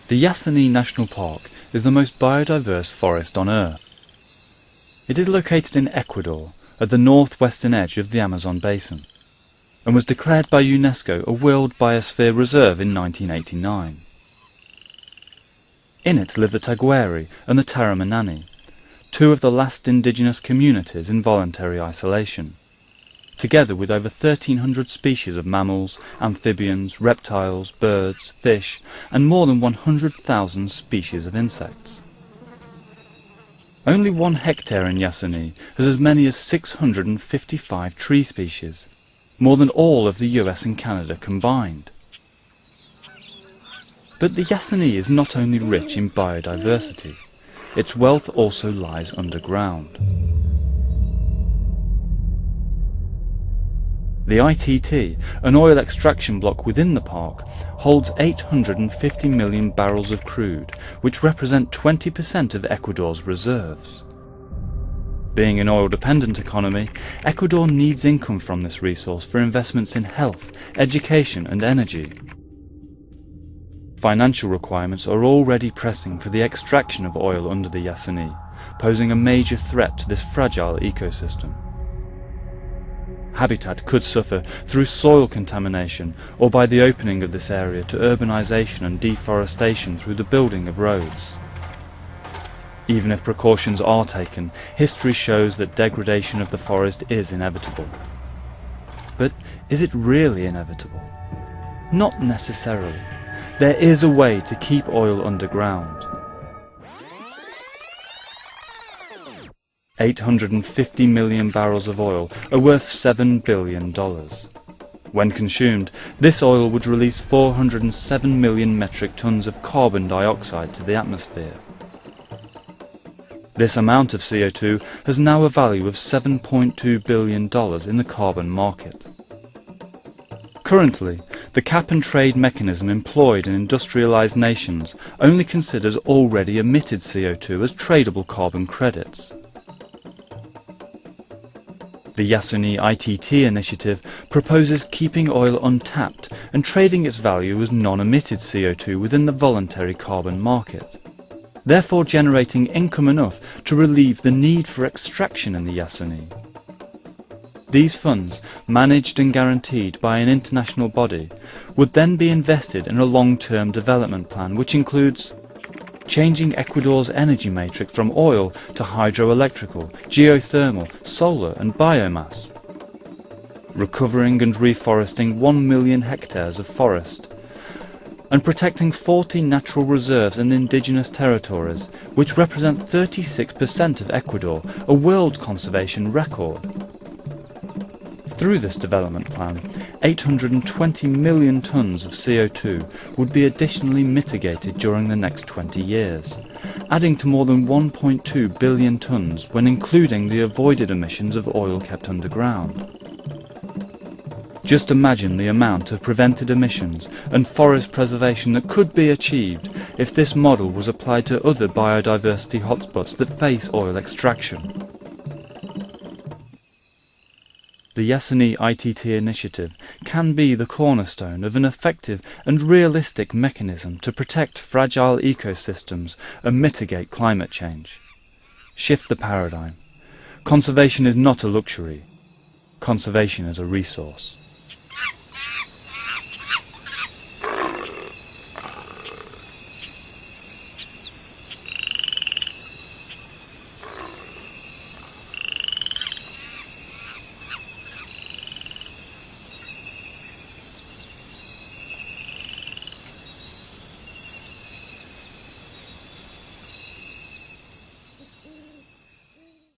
The Yasuni National Park is the most biodiverse forest on Earth. It is located in Ecuador, at the northwestern edge of the Amazon basin, and was declared by UNESCO a World Biosphere Reserve in 1989. In it live the Taguari and the Taramanani, two of the last indigenous communities in voluntary isolation, together with over 1,300 species of mammals, amphibians, reptiles, birds, fish, and more than 100,000 species of insects. Only 1 hectare in Yasuni has as many as 655 tree species, more than all of the US and Canada combined. But the Yasuni is not only rich in biodiversity, its wealth also lies underground. The ITT, an oil extraction block within the park, holds 850 million barrels of crude, which represent 20% of Ecuador's reserves. Being an oil-dependent economy, Ecuador needs income from this resource for investments in health, education and energy. Financial requirements are already pressing for the extraction of oil under the Yasuni, posing a major threat to this fragile ecosystem. Habitat could suffer through soil contamination or by the opening of this area to urbanization and deforestation through the building of roads. Even if precautions are taken, history shows that degradation of the forest is inevitable. But is it really inevitable? Not necessarily. There is a way to keep oil underground. 850 million barrels of oil are worth $7 billion. When consumed, this oil would release 407 million metric tons of carbon dioxide to the atmosphere. This amount of CO2 has now a value of $7.2 billion in the carbon market. Currently, the cap-and-trade mechanism employed in industrialized nations only considers already emitted CO2 as tradable carbon credits. The Yasuni ITT initiative proposes keeping oil untapped and trading its value as non-emitted CO2 within the voluntary carbon market, therefore generating income enough to relieve the need for extraction in the Yasuni. These funds, managed and guaranteed by an international body, would then be invested in a long-term development plan which includes changing Ecuador's energy matrix from oil to hydroelectrical, geothermal, solar and biomass, recovering and reforesting 1 million hectares of forest, and protecting 40 natural reserves and indigenous territories, which represent 36% of Ecuador, a world conservation record. Through this development plan, 820 million tons of CO2 would be additionally mitigated during the next 20 years, adding to more than 1.2 billion tons when including the avoided emissions of oil kept underground. Just imagine the amount of prevented emissions and forest preservation that could be achieved if this model was applied to other biodiversity hotspots that face oil extraction. The Yasuni ITT initiative can be the cornerstone of an effective and realistic mechanism to protect fragile ecosystems and mitigate climate change. Shift the paradigm. Conservation is not a luxury. Conservation is a resource.